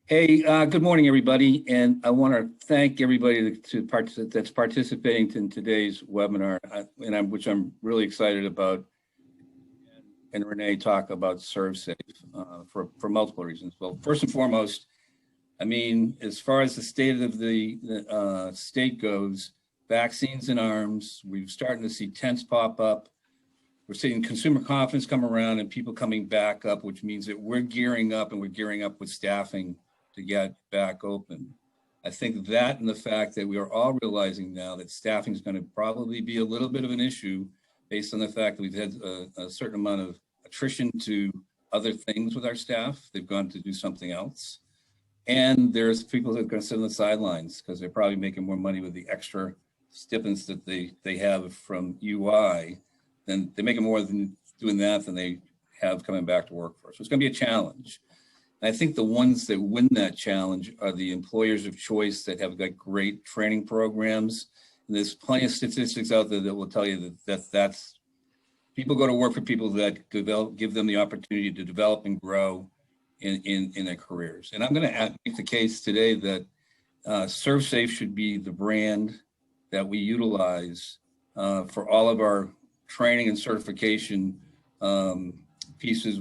Hey, good morning, everybody. And I want to thank everybody that's participating in today's webinar, which I'm really excited about. And Renee talk about ServSafe for multiple reasons. Well, first and foremost, I mean, as far as the state of the state goes, vaccines in arms, we're starting to see tents pop up. We're seeing consumer confidence come around and people coming back up, which means that we're gearing up and we're gearing up with staffing to get back open. I think that and the fact that we are all realizing now that staffing is going to probably be a little bit of an issue based on the fact that we've had a certain amount of attrition to other things with our staff. They've gone to do something else. And there's people that are going to sit on the sidelines because they're probably making more money with the extra stipends that they have from UI. Then they're making more than doing that than they have coming back to work for. So it's going to be a challenge. And I think the ones that win that challenge are the employers of choice that have got great training programs. And there's plenty of statistics out there that will tell you that's people go to work for people that give them the opportunity to develop and grow in their careers. And I'm going to make the case today that ServSafe should be the brand that we utilize for all of our training and certification pieces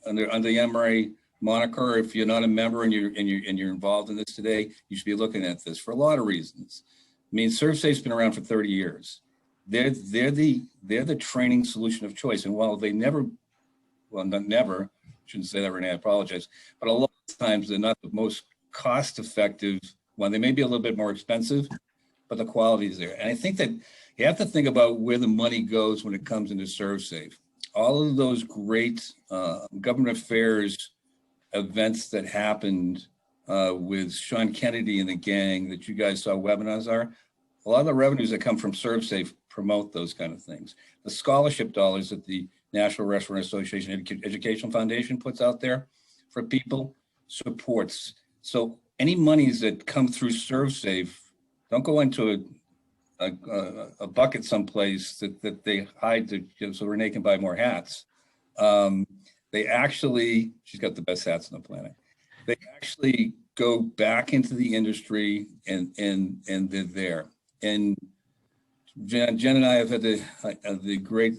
under the MRA moniker. If you're not a member and you're involved in this today, you should be looking at this for a lot of reasons. I mean, ServSafe's been around for 30 years. They're the training solution of choice. And while they shouldn't say that, Renee, I apologize, but a lot of times they're not the most cost-effective one. They may be a little bit more expensive, but the quality is there. And I think that you have to think about where the money goes when it comes into ServSafe. All of those great government affairs events that happened with Sean Kennedy and the gang that you guys saw webinars are, a lot of the revenues that come from ServSafe promote those kind of things. The scholarship dollars that the National Restaurant Association Educational Foundation puts out there for people supports. So any monies that come through ServSafe don't go into a bucket someplace that they hide so Renee can buy more hats. They actually, she's got the best hats on the planet. They actually go back into the industry and they're there. And Jen and I have had the great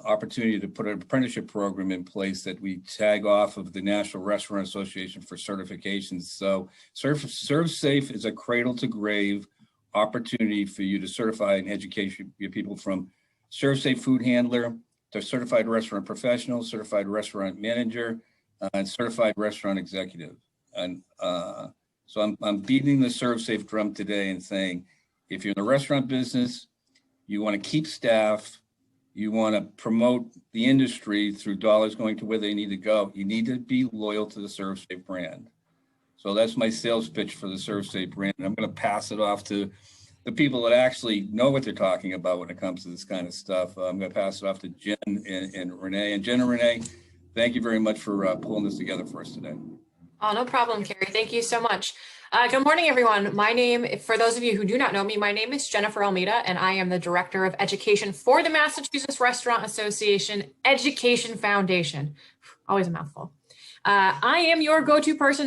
opportunity to put an apprenticeship program in place that we tag off of the National Restaurant Association for certifications. So ServSafe is a cradle to grave opportunity for you to certify and educate your people from ServSafe food handler to certified restaurant professional, certified restaurant manager, and certified restaurant executive. And so I'm beating the ServSafe drum today and saying, if you're in the restaurant business, you want to keep staff, you want to promote the industry through dollars going to where they need to go, you need to be loyal to the ServSafe brand. So that's my sales pitch for the ServSafe brand. And I'm going to pass it off to the people that actually know what they're talking about when it comes to this kind of stuff. I'm going to pass it off to Jen and Renee. And Jen and Renee, thank you very much for pulling this together for us today. Oh, no problem, Carrie. Thank you so much. Good morning, everyone. My name, for those of you who do not know me, my name is Jennifer Almeida, and I am the Director of Education for the Massachusetts Restaurant Association Education Foundation. Always a mouthful. I am your go-to person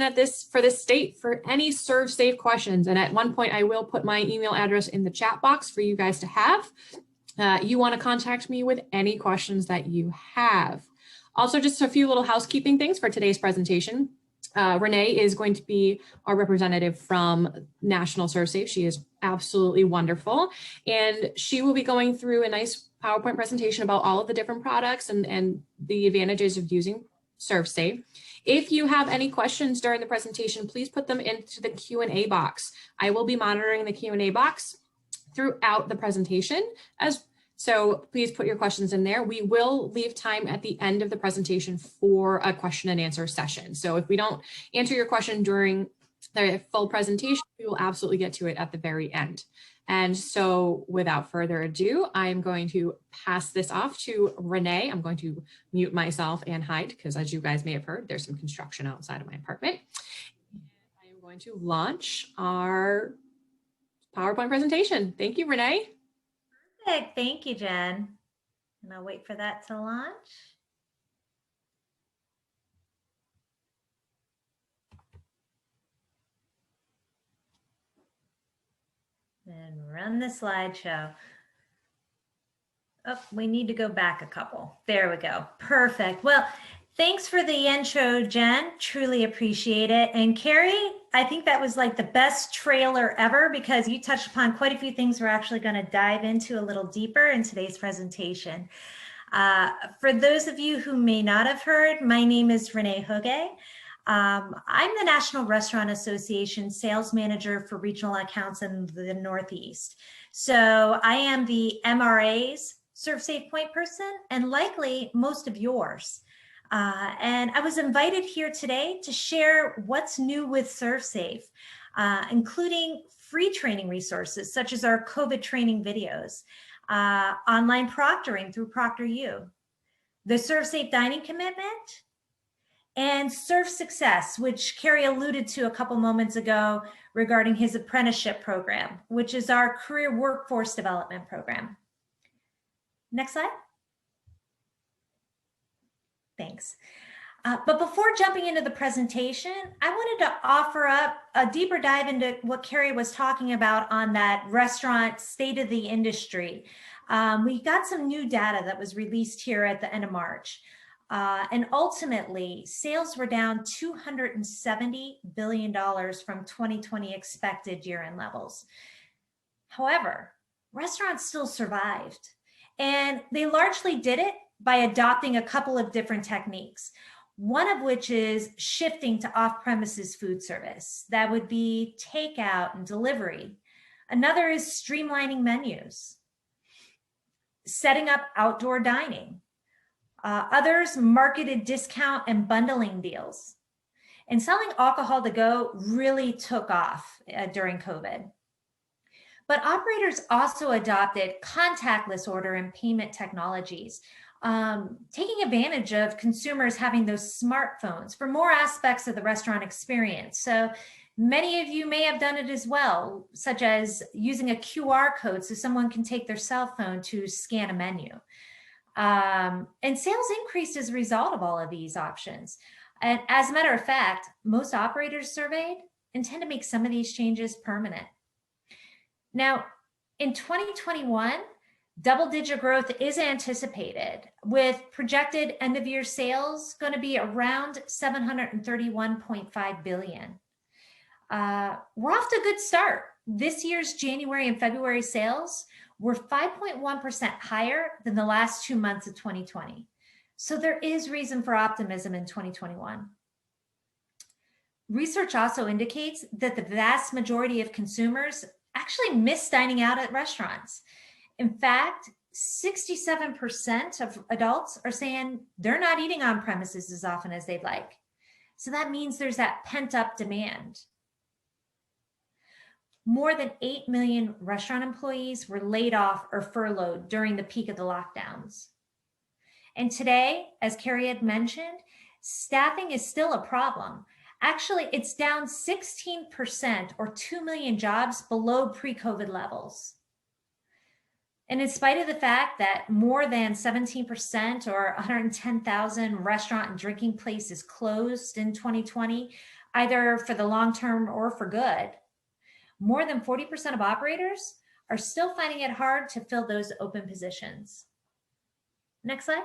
for this state for any ServSafe questions. And at one point, I will put my email address in the chat box for you guys to have. You want to contact me with any questions that you have. Also, just a few little housekeeping things for today's presentation. Renee is going to be our representative from National ServSafe. She is absolutely wonderful. And she will be going through a nice PowerPoint presentation about all of the different products and the advantages of using ServSafe. If you have any questions during the presentation, please put them into the Q&A box. I will be monitoring the Q&A box throughout the presentation, so please put your questions in there. We will leave time at the end of the presentation for a question and answer session. So if we don't answer your question during the full presentation, we will absolutely get to it at the very end. And so without further ado, I'm going to pass this off to Renee. I'm going to mute myself and hide because, as you guys may have heard, there's some construction outside of my apartment. I am going to launch our PowerPoint presentation. Thank you, Renee. Perfect. Thank you, Jen. And I'll wait for that to launch. And run the slideshow. Oh, we need to go back a couple. There we go. Perfect. Well, thanks for the intro, Jen. Truly appreciate it. And Carrie, I think that was like the best trailer ever because you touched upon quite a few things we're actually going to dive into a little deeper in today's presentation. For those of you who may not have heard, my name is Renee Hoge. I'm the National Restaurant Association Sales Manager for Regional Accounts in the Northeast. So I am the MRA's ServSafe point person and likely most of yours. And I was invited here today to share what's new with ServSafe, including free training resources such as our COVID training videos, online proctoring through Proctor the ServSafe dining commitment, and ServSuccess, which Carrie alluded to a couple moments ago regarding his apprenticeship program, which is our career workforce development program. Next slide. Thanks. But before jumping into the presentation, I wanted to offer up a deeper dive into what Carrie was talking about on that restaurant state of the industry. We got some new data that was released here at the end of March. And ultimately, sales were down $270 billion from 2020 expected year-end levels. However, restaurants still survived. And they largely did it by adopting a couple of different techniques, one of which is shifting to off-premises food service. That would be takeout and delivery. Another is streamlining menus, setting up outdoor dining. Others marketed discount and bundling deals. And selling alcohol to go really took off during COVID. But operators also adopted contactless order and payment technologies, taking advantage of consumers having those smartphones for more aspects of the restaurant experience. So many of you may have done it as well, such as using a QR code so someone can take their cell phone to scan a menu. And sales increased as a result of all of these options. And as a matter of fact, most operators surveyed intend to make some of these changes permanent. Now, in 2021, double-digit growth is anticipated, with projected end-of-year sales going to be around $731.5 billion. We're off to a good start. This year's January and February sales were 5.1% higher than the last 2 months of 2020. So there is reason for optimism in 2021. Research also indicates that the vast majority of consumers actually miss dining out at restaurants. In fact, 67% of adults are saying they're not eating on premises as often as they'd like. So that means there's that pent-up demand. More than 8 million restaurant employees were laid off or furloughed during the peak of the lockdowns. And today, as Carrie had mentioned, staffing is still a problem. Actually, it's down 16% or 2 million jobs below pre-COVID levels. And in spite of the fact that more than 17% or 110,000 restaurant and drinking places closed in 2020, either for the long term or for good, more than 40% of operators are still finding it hard to fill those open positions. Next slide.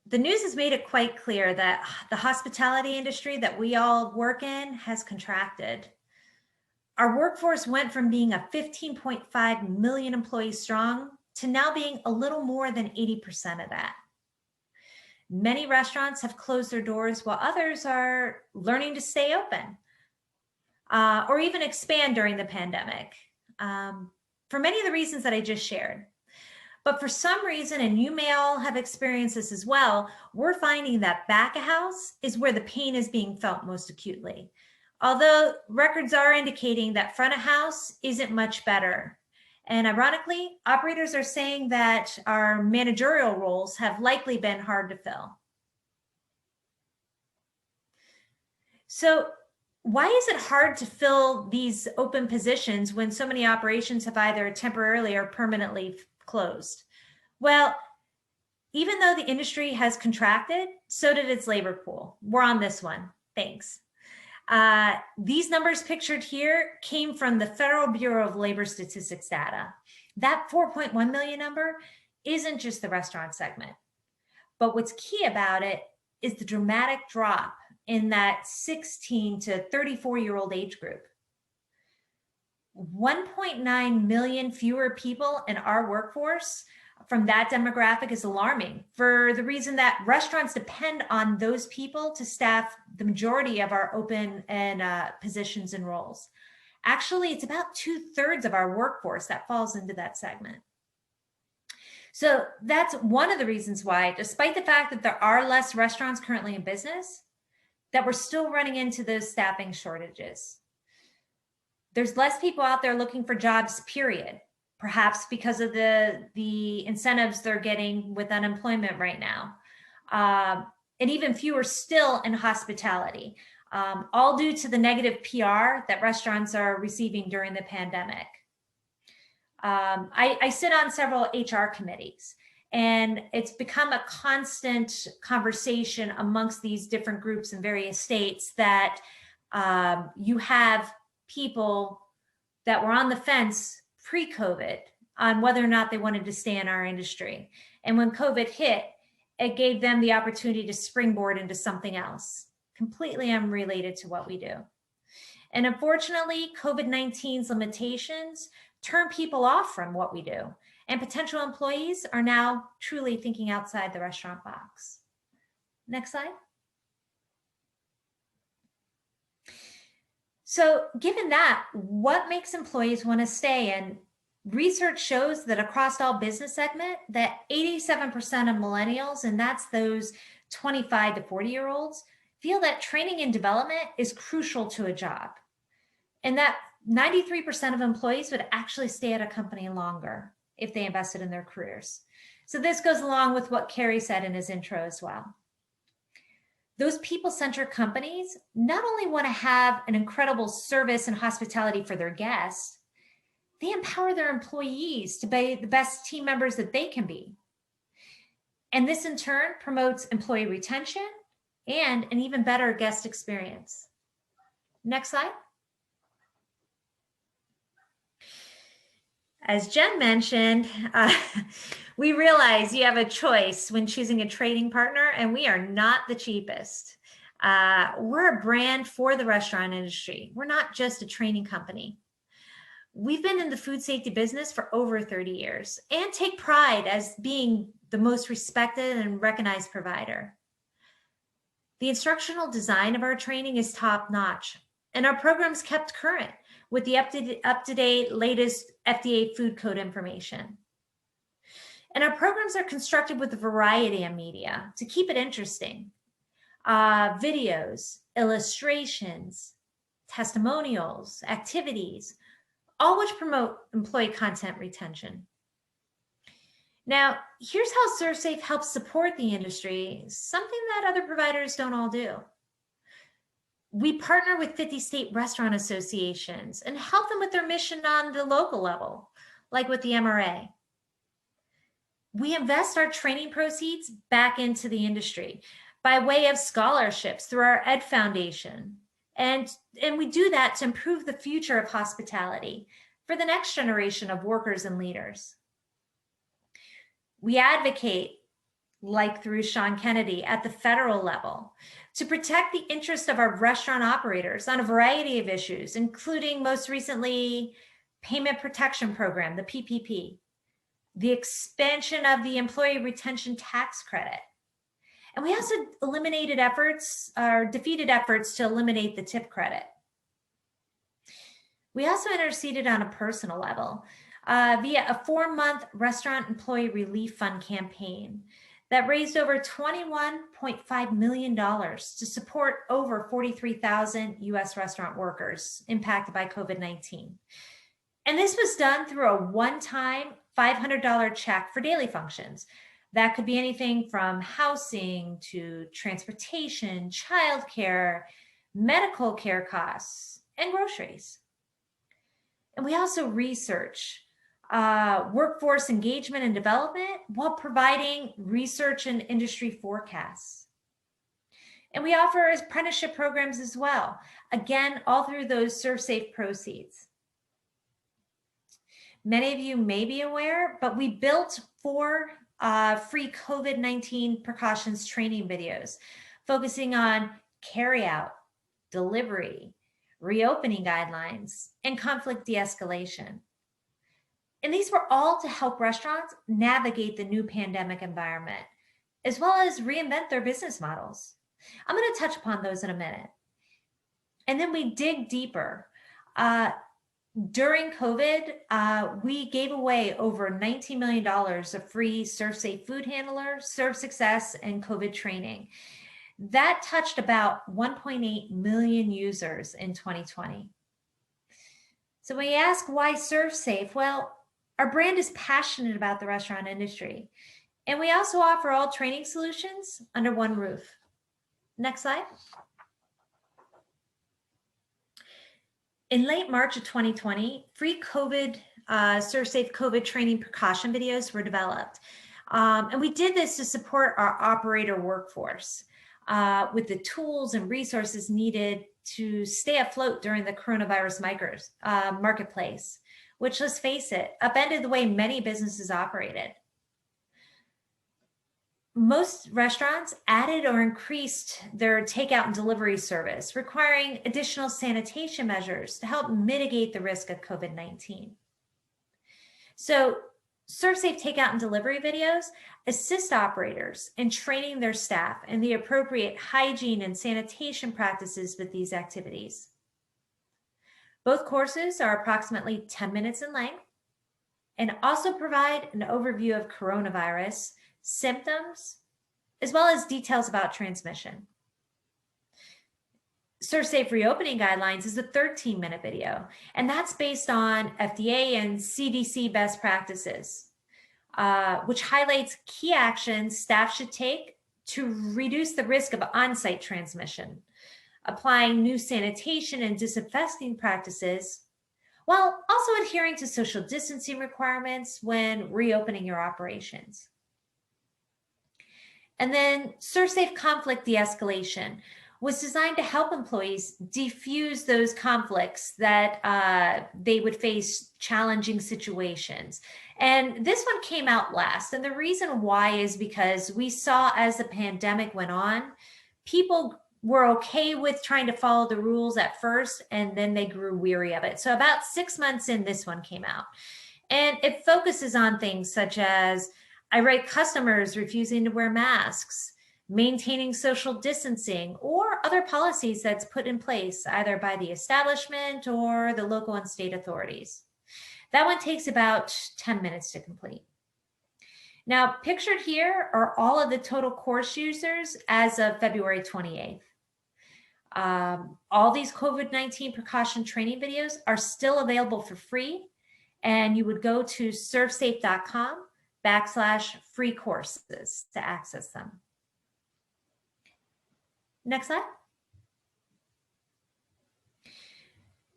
The news has made it quite clear that the hospitality industry that we all work in has contracted. Our workforce went from being a 15.5 million employees strong to now being a little more than 80% of that. Many restaurants have closed their doors while others are learning to stay open or even expand during the pandemic for many of the reasons that I just shared. But for some reason, and you may all have experienced this as well, we're finding that back of house is where the pain is being felt most acutely. Although records are indicating that front of house isn't much better. And ironically, operators are saying that our managerial roles have likely been hard to fill. So why is it hard to fill these open positions when so many operations have either temporarily or permanently closed? Well, even though the industry has contracted, so did its labor pool. We're on this one. Thanks. These numbers pictured here came from the Federal Bureau of Labor Statistics data. That 4.1 million number isn't just the restaurant segment, but what's key about it is the dramatic drop in that 16 to 34-year-old age group. 1.9 million fewer people in our workforce from that demographic is alarming for the reason that restaurants depend on those people to staff the majority of our open and positions and roles. Actually, it's about 2/3 of our workforce that falls into that segment. So that's one of the reasons why, despite the fact that there are less restaurants currently in business, that we're still running into those staffing shortages. There's less people out there looking for jobs, period. Perhaps because of the incentives they're getting with unemployment right now. And even fewer still in hospitality, all due to the negative PR that restaurants are receiving during the pandemic. I sit on several HR committees, and it's become a constant conversation amongst these different groups in various states that you have people that were on the fence pre-COVID on whether or not they wanted to stay in our industry. And when COVID hit, it gave them the opportunity to springboard into something else, completely unrelated to what we do. And unfortunately, COVID-19's limitations turn people off from what we do. And potential employees are now truly thinking outside the restaurant box. Next slide. So given that, what makes employees want to stay? And research shows that across all business segment, that 87% of millennials, and that's those 25 to 40-year-olds, feel that training and development is crucial to a job. And that 93% of employees would actually stay at a company longer if they invested in their careers. So this goes along with what Kerry said in his intro as well. Those people-centered companies not only want to have an incredible service and hospitality for their guests, they empower their employees to be the best team members that they can be. And this in turn promotes employee retention and an even better guest experience. Next slide. As Jen mentioned, we realize you have a choice when choosing a trading partner, and we are not the cheapest. We're a brand for the restaurant industry. We're not just a training company. We've been in the food safety business for over 30 years and take pride as being the most respected and recognized provider. The instructional design of our training is top-notch, and our program's kept current with the up-to-date latest FDA food code information. And our programs are constructed with a variety of media to keep it interesting. Videos, illustrations, testimonials, activities, all which promote employee content retention. Now, here's how ServSafe helps support the industry, something that other providers don't all do. We partner with 50 state restaurant associations and help them with their mission on the local level, like with the MRA. We invest our training proceeds back into the industry by way of scholarships through our Ed Foundation. And we do that to improve the future of hospitality for the next generation of workers and leaders. We advocate, like through Sean Kennedy, at the federal level to protect the interests of our restaurant operators on a variety of issues, including most recently Payment Protection Program, the PPP, the expansion of the Employee Retention Tax Credit. And we also defeated efforts to eliminate the tip credit. We also interceded on a personal level via a 4-month Restaurant Employee Relief Fund campaign that raised over $21.5 million to support over 43,000 US restaurant workers impacted by COVID-19. And this was done through a one-time $500 check for daily functions. That could be anything from housing to transportation, childcare, medical care costs, and groceries. And we also research workforce engagement and development while providing research and industry forecasts. And we offer apprenticeship programs as well. Again, all through those ServSafe proceeds. Many of you may be aware, but we built 4 free COVID-19 precautions training videos focusing on carryout, delivery, reopening guidelines, and conflict de-escalation. And these were all to help restaurants navigate the new pandemic environment, as well as reinvent their business models. I'm going to touch upon those in a minute. And then we dig deeper. During COVID, we gave away over $19 million of free ServSafe food handler, ServSuccess, and COVID training. That touched about 1.8 million users in 2020. So when you ask why ServSafe, well, our brand is passionate about the restaurant industry. And we also offer all training solutions under one roof. Next slide. In late March of 2020, free ServSafe COVID training precaution videos were developed. And we did this to support our operator workforce with the tools and resources needed to stay afloat during the coronavirus marketplace, which, let's face it, upended the way many businesses operated. Most restaurants added or increased their takeout and delivery service, requiring additional sanitation measures to help mitigate the risk of COVID-19. So ServSafe takeout and delivery videos assist operators in training their staff in the appropriate hygiene and sanitation practices with these activities. Both courses are approximately 10 minutes in length and also provide an overview of coronavirus symptoms, as well as details about transmission. ServSafe reopening guidelines is a 13-minute video, and that's based on FDA and CDC best practices, which highlights key actions staff should take to reduce the risk of on-site transmission, applying new sanitation and disinfecting practices, while also adhering to social distancing requirements when reopening your operations. And then ServSafe conflict de-escalation was designed to help employees defuse those conflicts that they would face challenging situations. And this one came out last. And the reason why is because we saw as the pandemic went on, people were okay with trying to follow the rules at first, and then they grew weary of it. So about 6 months in, this one came out. And it focuses on things such as irate customers refusing to wear masks, maintaining social distancing, or other policies that's put in place either by the establishment or the local and state authorities. That one takes about 10 minutes to complete. Now, pictured here are all of the total course users as of February 28th. All these COVID-19 precaution training videos are still available for free, and you would go to servsafe.com/free courses to access them. Next slide.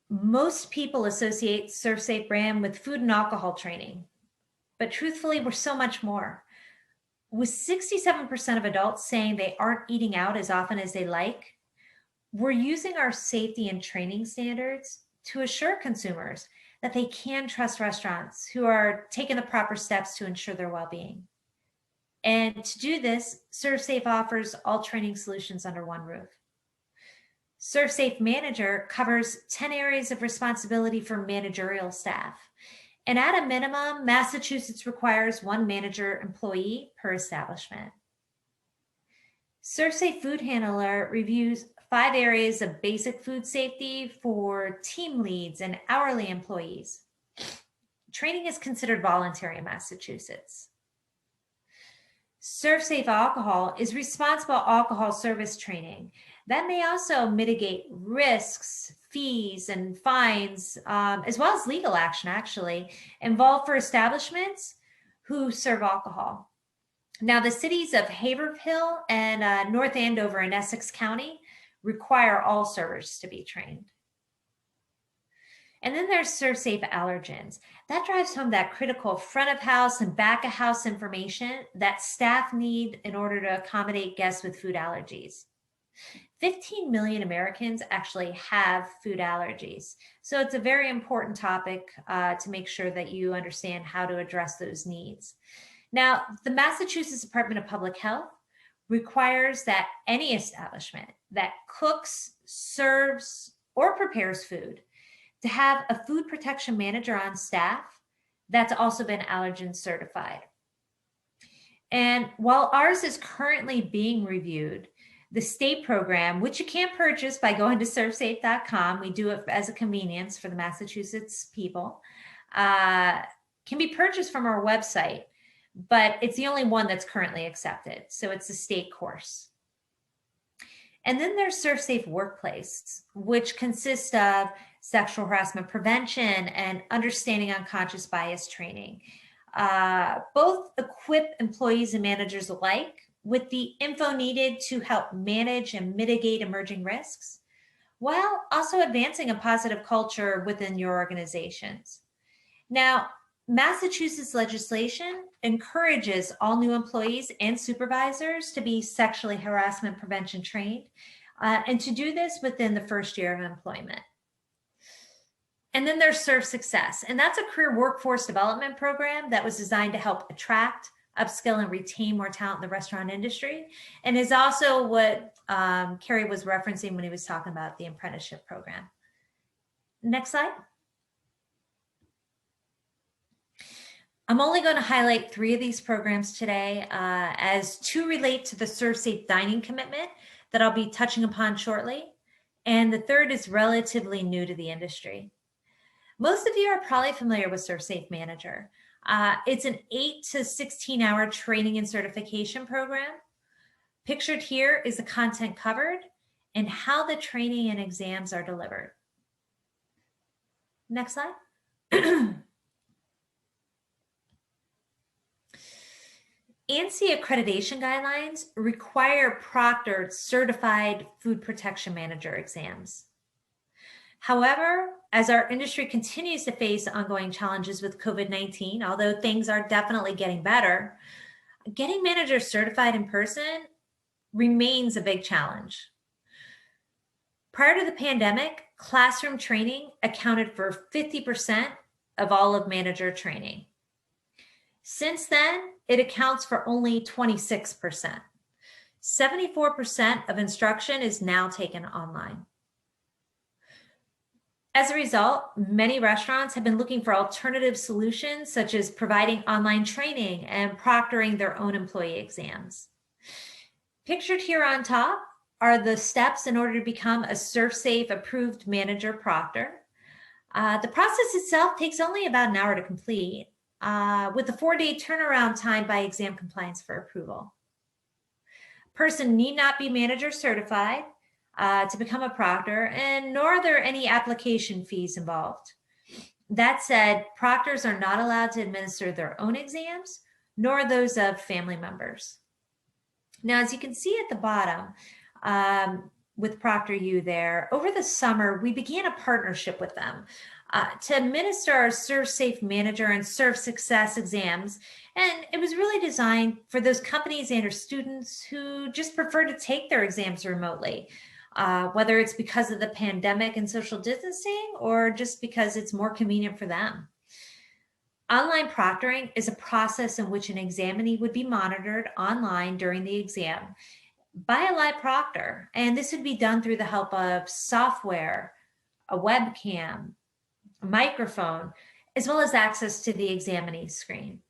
Most people associate ServSafe brand with food and alcohol training, but truthfully, we're so much more. With 67% of adults saying they aren't eating out as often as they like, we're using our safety and training standards to assure consumers that they can trust restaurants who are taking the proper steps to ensure their well-being. And to do this, ServSafe offers all training solutions under one roof. ServSafe Manager covers 10 areas of responsibility for managerial staff. And at a minimum, Massachusetts requires 1 manager employee per establishment. ServSafe Food Handler reviews 5 areas of basic food safety for team leads and hourly employees. Training is considered voluntary in Massachusetts. ServSafe Alcohol is responsible alcohol service training. That may also mitigate risks, fees, and fines, as well as legal action, actually, involved for establishments who serve alcohol. Now, the cities of Haverhill and North Andover in Essex County require all servers to be trained. And then there's ServSafe Allergens. That drives home that critical front of house and back of house information that staff need in order to accommodate guests with food allergies. 15 million Americans actually have food allergies. So it's a very important topic to make sure that you understand how to address those needs. Now, the Massachusetts Department of Public Health requires that any establishment that cooks, serves, or prepares food to have a food protection manager on staff that's also been allergen certified. And while ours is currently being reviewed, the state program, which you can purchase by going to ServSafe.com, we do it as a convenience for the Massachusetts people, can be purchased from our website, but it's the only one that's currently accepted. So it's a state course. And then there's ServSafe Workplace, which consists of sexual harassment prevention and understanding unconscious bias training. Both equip employees and managers alike with the info needed to help manage and mitigate emerging risks, while also advancing a positive culture within your organizations. Now, Massachusetts legislation encourages all new employees and supervisors to be sexually harassment prevention trained, and to do this within the first year of employment. And then there's ServSuccess, and that's a career workforce development program that was designed to help attract, upskill, and retain more talent in the restaurant industry, and is also what Kerry was referencing when he was talking about the apprenticeship program. Next slide. I'm only going to highlight 3 of these programs today, as 2 relate to the ServSafe dining commitment that I'll be touching upon shortly, and the third is relatively new to the industry. Most of you are probably familiar with ServSafe Manager. It's an 8 to 16 hour training and certification program. Pictured here is the content covered and how the training and exams are delivered. Next slide. ANSI accreditation guidelines require Proctor certified food protection manager exams. However, as our industry continues to face ongoing challenges with COVID-19, although things are definitely getting better, getting managers certified in person remains a big challenge. Prior to the pandemic, classroom training accounted for 50% of all of manager training. Since then, it accounts for only 26%. 74% of instruction is now taken online. As a result, many restaurants have been looking for alternative solutions, such as providing online training and proctoring their own employee exams. Pictured here on top are the steps in order to become a ServSafe approved manager proctor. The process itself takes only about an hour to complete, with a 4-day turnaround time by exam compliance for approval. Person need not be manager certified to become a proctor, and nor are there any application fees involved. That said, proctors are not allowed to administer their own exams, nor those of family members. Now, as you can see at the bottom, with Proctor U there, over the summer, we began a partnership with them to administer our ServSafe Manager and ServSuccess exams. And it was really designed for those companies and or students who just prefer to take their exams remotely, whether it's because of the pandemic and social distancing or just because it's more convenient for them. Online proctoring is a process in which an examinee would be monitored online during the exam by a live proctor. And this would be done through the help of software, a webcam, a microphone, as well as access to the examinee screen.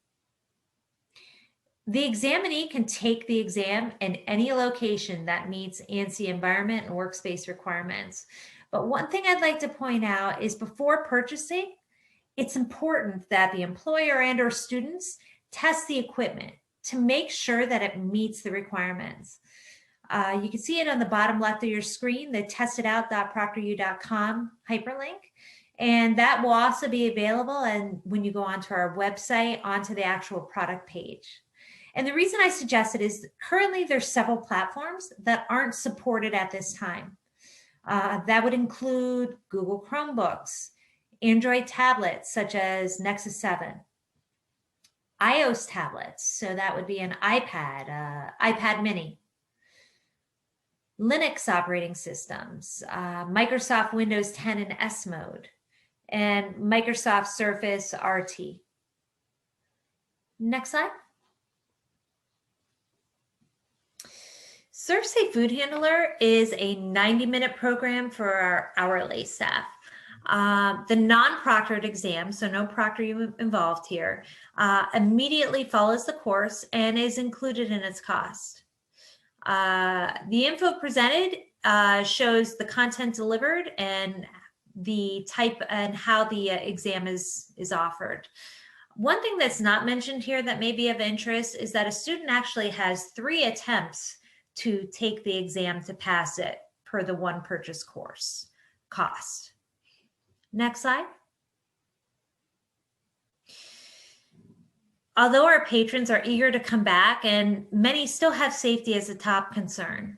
The examinee can take the exam in any location that meets ANSI environment and workspace requirements. But one thing I'd like to point out is before purchasing, it's important that the employer and or students test the equipment to make sure that it meets the requirements. You can see it on the bottom left of your screen, the testout.proctoru.com hyperlink. And that will also be available and when you go onto our website, onto the actual product page. And the reason I suggest it is currently there's several platforms that aren't supported at this time. That would include Google Chromebooks, Android tablets such as Nexus 7, iOS tablets, so that would be an iPad, iPad mini, Linux operating systems, Microsoft Windows 10 and S mode, and Microsoft Surface RT. Next slide. ServSafe Food Handler is a 90-minute program for our hourly staff. The non-proctored exam, so no proctor involved here, immediately follows the course and is included in its cost. The info presented shows the content delivered and the type and how the exam is offered. One thing that's not mentioned here that may be of interest is that a student actually has 3 attempts to take the exam to pass it per the one purchase course cost. Next slide. Although our patrons are eager to come back and many still have safety as a top concern,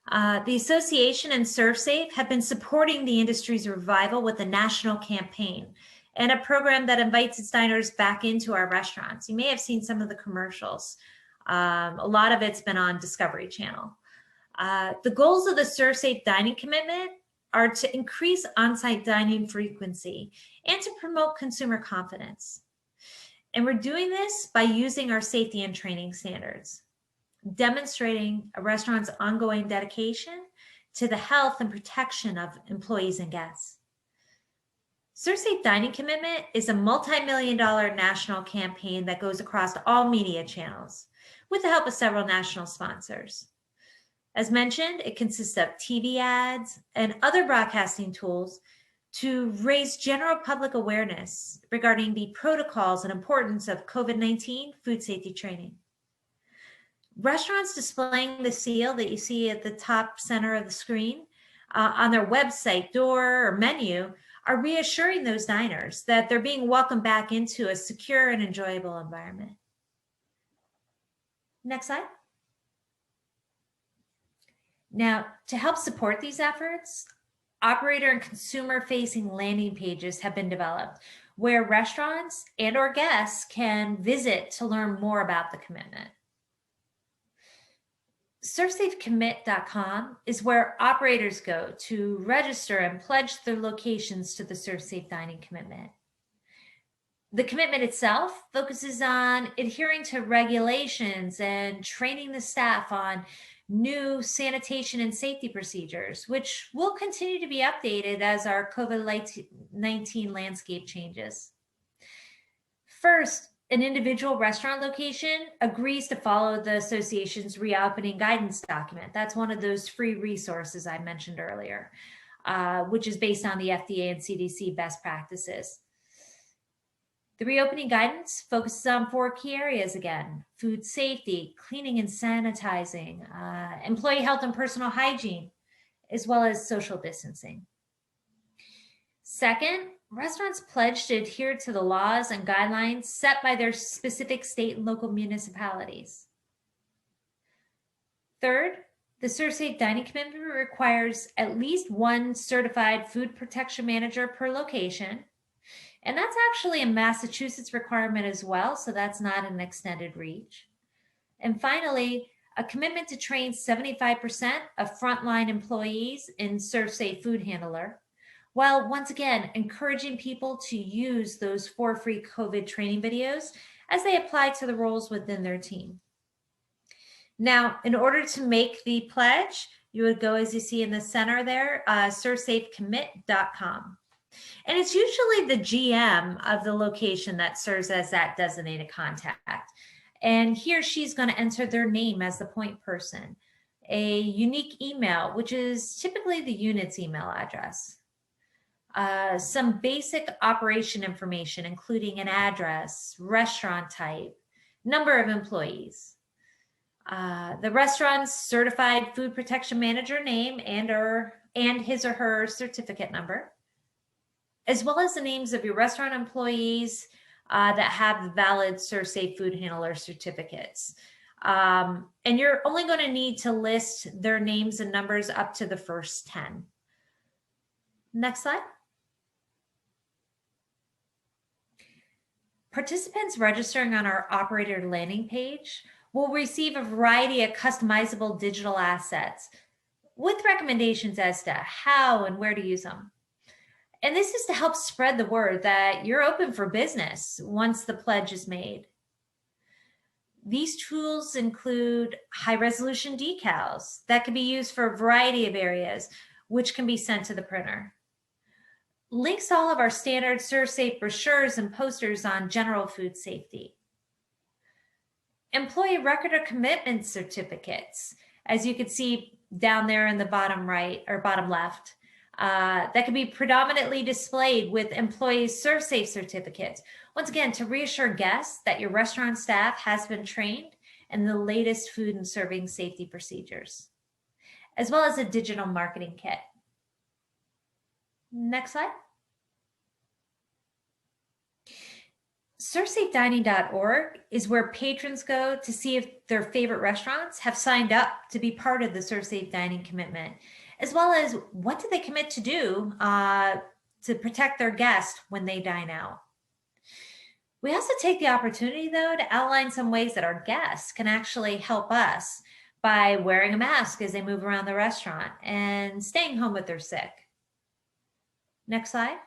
the association and ServSafe have been supporting the industry's revival with a national campaign and a program that invites its diners back into our restaurants. You may have seen some of the commercials. A lot of it's been on Discovery Channel. The goals of the ServSafe dining commitment are to increase on-site dining frequency and to promote consumer confidence. And we're doing this by using our safety and training standards, demonstrating a restaurant's ongoing dedication to the health and protection of employees and guests. ServSafe Dining Commitment is a multi-million-dollar national campaign that goes across all media channels with the help of several national sponsors. As mentioned, it consists of TV ads and other broadcasting tools to raise general public awareness regarding the protocols and importance of COVID-19 food safety training. Restaurants displaying the seal that you see at the top center of the screen on their website, door, or menu are reassuring those diners that they're being welcomed back into a secure and enjoyable environment. Next slide. Now, to help support these efforts, operator and consumer-facing landing pages have been developed where restaurants and/or guests can visit to learn more about the commitment. ServSafeCommit.com is where operators go to register and pledge their locations to the ServSafe Dining Commitment. The commitment itself focuses on adhering to regulations and training the staff on new sanitation and safety procedures, which will continue to be updated as our COVID-19 landscape changes. First, an individual restaurant location agrees to follow the association's reopening guidance document. That's one of those free resources I mentioned earlier, which is based on the FDA and CDC best practices. The reopening guidance focuses on 4 key areas again: food safety, cleaning and sanitizing, employee health and personal hygiene, as well as social distancing. Second, restaurants pledge to adhere to the laws and guidelines set by their specific state and local municipalities. Third, the ServSafe Dining Commitment requires at least 1 certified food protection manager per location. And that's actually a Massachusetts requirement as well, so that's not an extended reach. And finally, a commitment to train 75% of frontline employees in ServSafe Food Handler, while once again encouraging people to use those 4 free COVID training videos as they apply to the roles within their team. Now, in order to make the pledge, you would go, as you see in the center there, ServSafeCommit.com. And it's usually the GM of the location that serves as that designated contact. And he or she's going to enter their name as the point person, a unique email, which is typically the unit's email address, some basic operation information, including an address, restaurant type, number of employees, the restaurant's certified food protection manager name and his or her certificate number, as well as the names of your restaurant employees that have valid ServSafe Food Handler certificates. And you're only going to need to list their names and numbers up to the first 10. Next slide. Participants registering on our operator landing page will receive a variety of customizable digital assets, with recommendations as to how and where to use them. And this is to help spread the word that you're open for business once the pledge is made. These tools include high-resolution decals that can be used for a variety of areas, which can be sent to the printer. Links to all of our standard ServSafe brochures and posters on general food safety. Employee record or commitment certificates, as you can see down there in the bottom right or bottom left, that can be predominantly displayed with employees' ServSafe certificates. Once again, to reassure guests that your restaurant staff has been trained in the latest food and serving safety procedures, as well as a digital marketing kit. Next slide. ServSafeDining.org is where patrons go to see if their favorite restaurants have signed up to be part of the ServSafe Dining commitment, as well as what do they commit to do to protect their guests when they dine out. We also take the opportunity, though, to outline some ways that our guests can actually help us by wearing a mask as they move around the restaurant and staying home if they're sick. Next slide.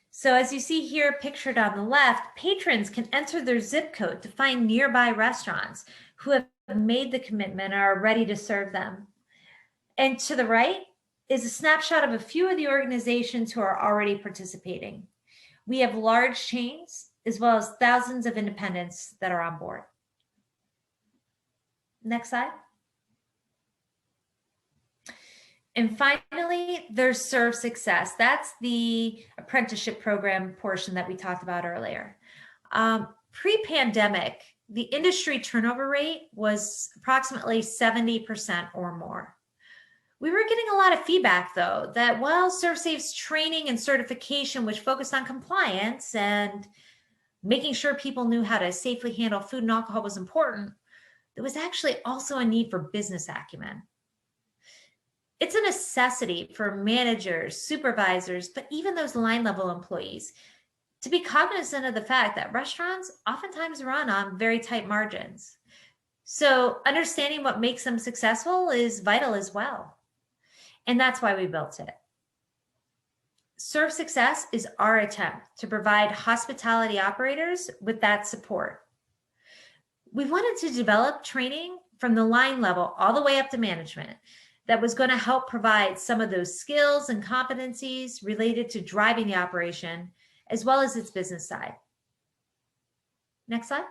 So as you see here pictured on the left, patrons can enter their zip code to find nearby restaurants who have made the commitment and are ready to serve them. And to the right is a snapshot of a few of the organizations who are already participating. We have large chains as well as thousands of independents that are on board. Next slide. And finally, there's ServSuccess. That's the apprenticeship program portion that we talked about earlier. Pre-pandemic, the industry turnover rate was approximately 70% or more. We were getting a lot of feedback, though, that while ServSafe's training and certification, which focused on compliance and making sure people knew how to safely handle food and alcohol was important, there was actually also a need for business acumen. It's a necessity for managers, supervisors, but even those line level employees to be cognizant of the fact that restaurants oftentimes run on very tight margins. So understanding what makes them successful is vital as well. And that's why we built it. ServSuccess is our attempt to provide hospitality operators with that support. We wanted to develop training from the line level all the way up to management that was going to help provide some of those skills and competencies related to driving the operation, as well as its business side. Next slide.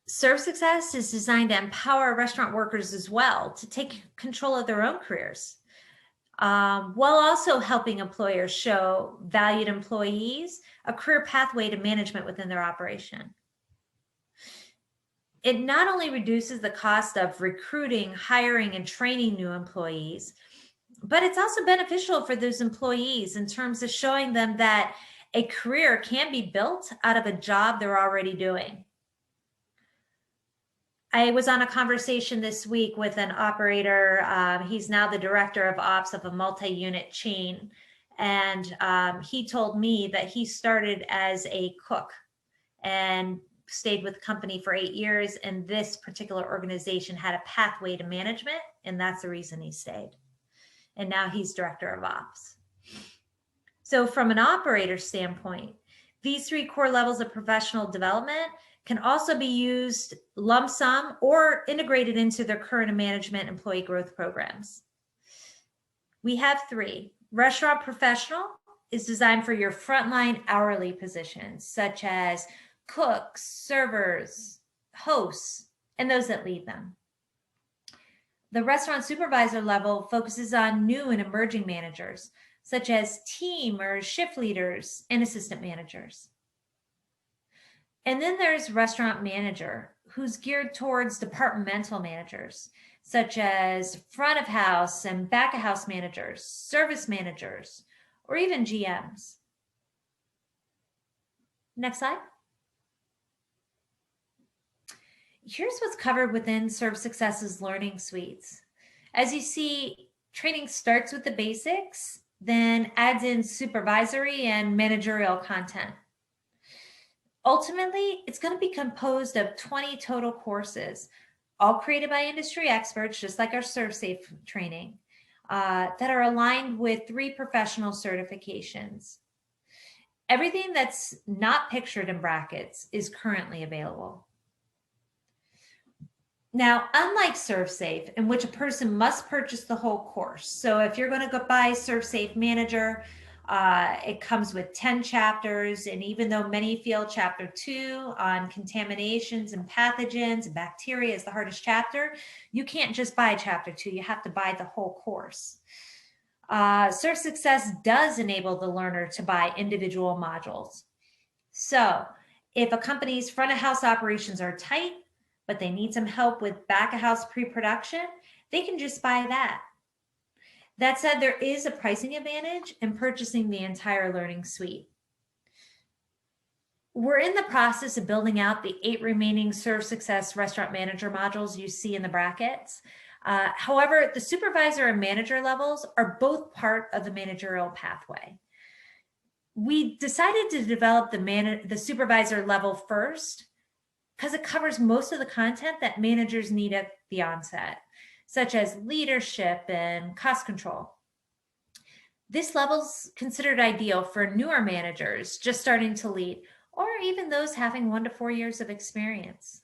ServSuccess is designed to empower restaurant workers as well to take control of their own careers, while also helping employers show valued employees a career pathway to management within their operation. It not only reduces the cost of recruiting, hiring, and training new employees, but it's also beneficial for those employees in terms of showing them that a career can be built out of a job they're already doing. I was on a conversation this week with an operator. He's now the director of ops of a multi-unit chain. And he told me that he started as a cook and stayed with the company for 8 years. And this particular organization had a pathway to management. And that's the reason he stayed. And now he's director of ops. So from an operator standpoint, these 3 core levels of professional development can also be used lump sum or integrated into their current management employee growth programs. We have 3. Restaurant professional is designed for your frontline hourly positions, such as cooks, servers, hosts, and those that lead them. The restaurant supervisor level focuses on new and emerging managers, such as team or shift leaders and assistant managers. And then there's restaurant manager, who's geared towards departmental managers, such as front of house and back of house managers, service managers, or even GMs. Next slide. Here's what's covered within ServSuccess's learning suites. As you see, training starts with the basics, then adds in supervisory and managerial content. Ultimately, it's going to be composed of 20 total courses, all created by industry experts, just like our ServSafe training, that are aligned with 3 professional certifications. Everything that's not pictured in brackets is currently available. Now, unlike ServSafe, in which a person must purchase the whole course. So if you're going to go buy ServSafe Manager, it comes with 10 chapters. And even though many feel chapter 2 on contaminations and pathogens and bacteria is the hardest chapter, you can't just buy chapter 2. You have to buy the whole course. ServSuccess does enable the learner to buy individual modules. So if a company's front of house operations are tight, but they need some help with back of house pre-production, they can just buy that. That said, there is a pricing advantage in purchasing the entire learning suite. We're in the process of building out the 8 remaining ServSuccess restaurant manager modules you see in the brackets. However, the supervisor and manager levels are both part of the managerial pathway. We decided to develop the supervisor level first because it covers most of the content that managers need at the onset, such as leadership and cost control. This level's considered ideal for newer managers just starting to lead, or even those having 1 to 4 years of experience.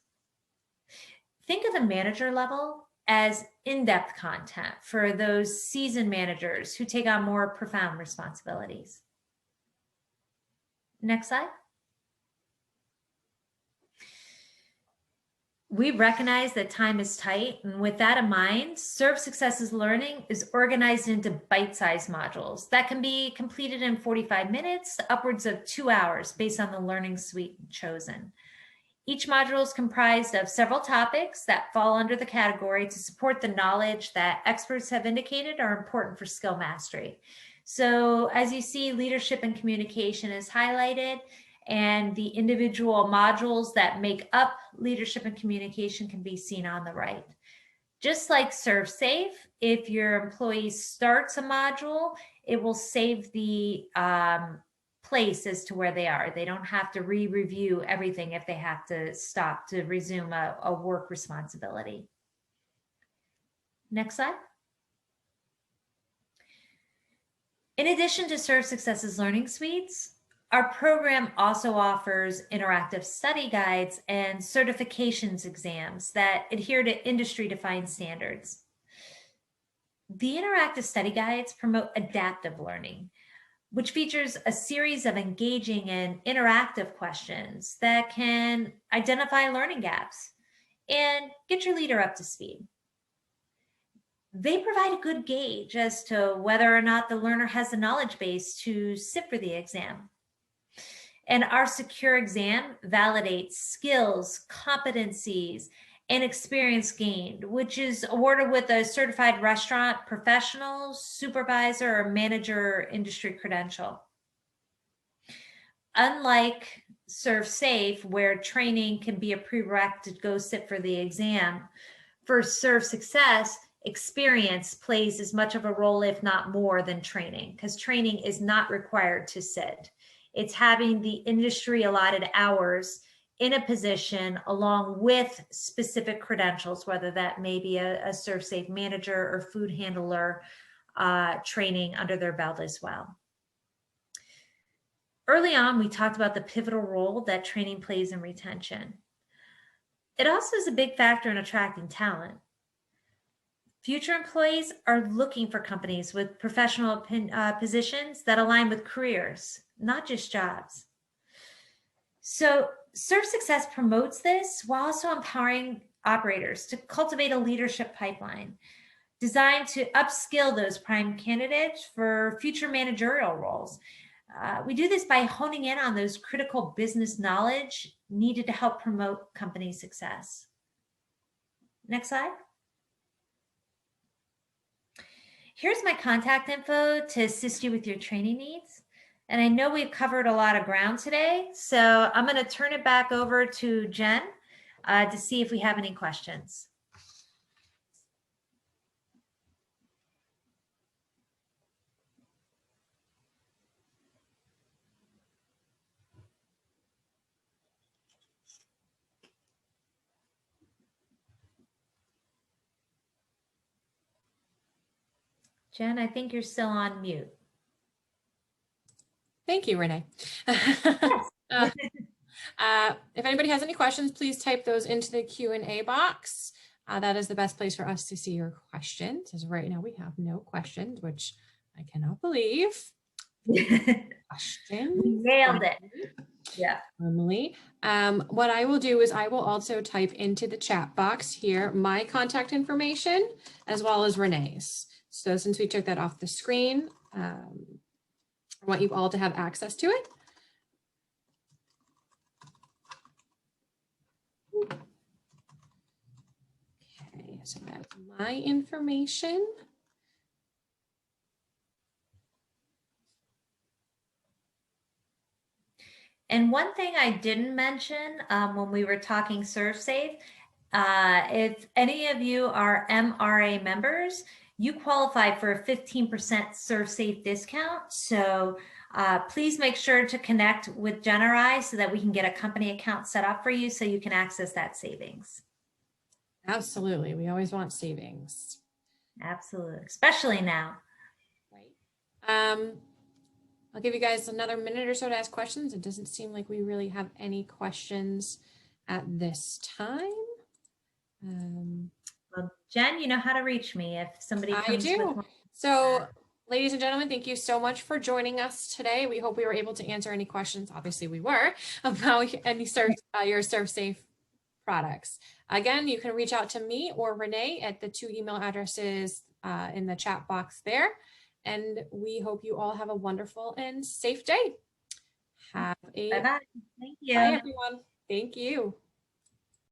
Think of the manager level as in-depth content for those seasoned managers who take on more profound responsibilities. Next slide. We recognize that time is tight, and with that in mind, ServSuccess's learning is organized into bite-sized modules that can be completed in 45 minutes to upwards of 2 hours based on the learning suite chosen. Each module is comprised of several topics that fall under the category to support the knowledge that experts have indicated are important for skill mastery. So as you see, leadership and communication is highlighted, and the individual modules that make up leadership and communication can be seen on the right. Just like ServSafe, if your employee starts a module, it will save the place as to where they are. They don't have to re-review everything if they have to stop to resume a work responsibility. Next slide. In addition to ServSuccess's learning suites, our program also offers interactive study guides and certifications exams that adhere to industry-defined standards. The interactive study guides promote adaptive learning, which features a series of engaging and interactive questions that can identify learning gaps and get your leader up to speed. They provide a good gauge as to whether or not the learner has the knowledge base to sit for the exam. And our secure exam validates skills, competencies, and experience gained, which is awarded with a certified restaurant professional, supervisor, or manager industry credential. Unlike ServSafe, where training can be a prerequisite to go sit for the exam, for ServSuccess, experience plays as much of a role, if not more, than training, because training is not required to sit. It's having the industry allotted hours in a position along with specific credentials, whether that may be a ServSafe manager or food handler training under their belt as well. Early on, we talked about the pivotal role that training plays in retention. It also is a big factor in attracting talent. Future employees are looking for companies with professional positions that align with careers, not just jobs. So ServSuccess promotes this while also empowering operators to cultivate a leadership pipeline designed to upskill those prime candidates for future managerial roles. We do this by honing in on those critical business knowledge needed to help promote company success. Next slide. Here's my contact info to assist you with your training needs. And I know we've covered a lot of ground today, so I'm going to turn it back over to Jen to see if we have any questions. Jen, I think you're still on mute. Thank you, Renee. If anybody has any questions, please type those into the Q&A box. That is the best place for us to see your questions. As right now we have no questions, which I cannot believe. Questions. We nailed it. Yeah. Normally. What I will do is I will also type into the chat box here my contact information as well as Renee's. So since we took that off the screen, I want you all to have access to it. Okay, so that's my information. And one thing I didn't mention when we were talking ServSafe, if any of you are MRA members, you qualify for a 15% ServSafe discount. So please make sure to connect with Jen or I so that we can get a company account set up for you so you can access that savings. Absolutely. We always want savings. Absolutely. Especially now. Right. I'll give you guys another minute or so to ask questions. It doesn't seem like we really have any questions at this time. Well, Jen, you know how to reach me if somebody comes. I do. So, ladies and gentlemen, thank you so much for joining us today. We hope we were able to answer any questions. Obviously, we were about any your ServSafe products. Again, you can reach out to me or Renee at the 2 email addresses in the chat box there. And we hope you all have a wonderful and safe day. Have a Bye-bye. Thank you. Bye, everyone. Thank you.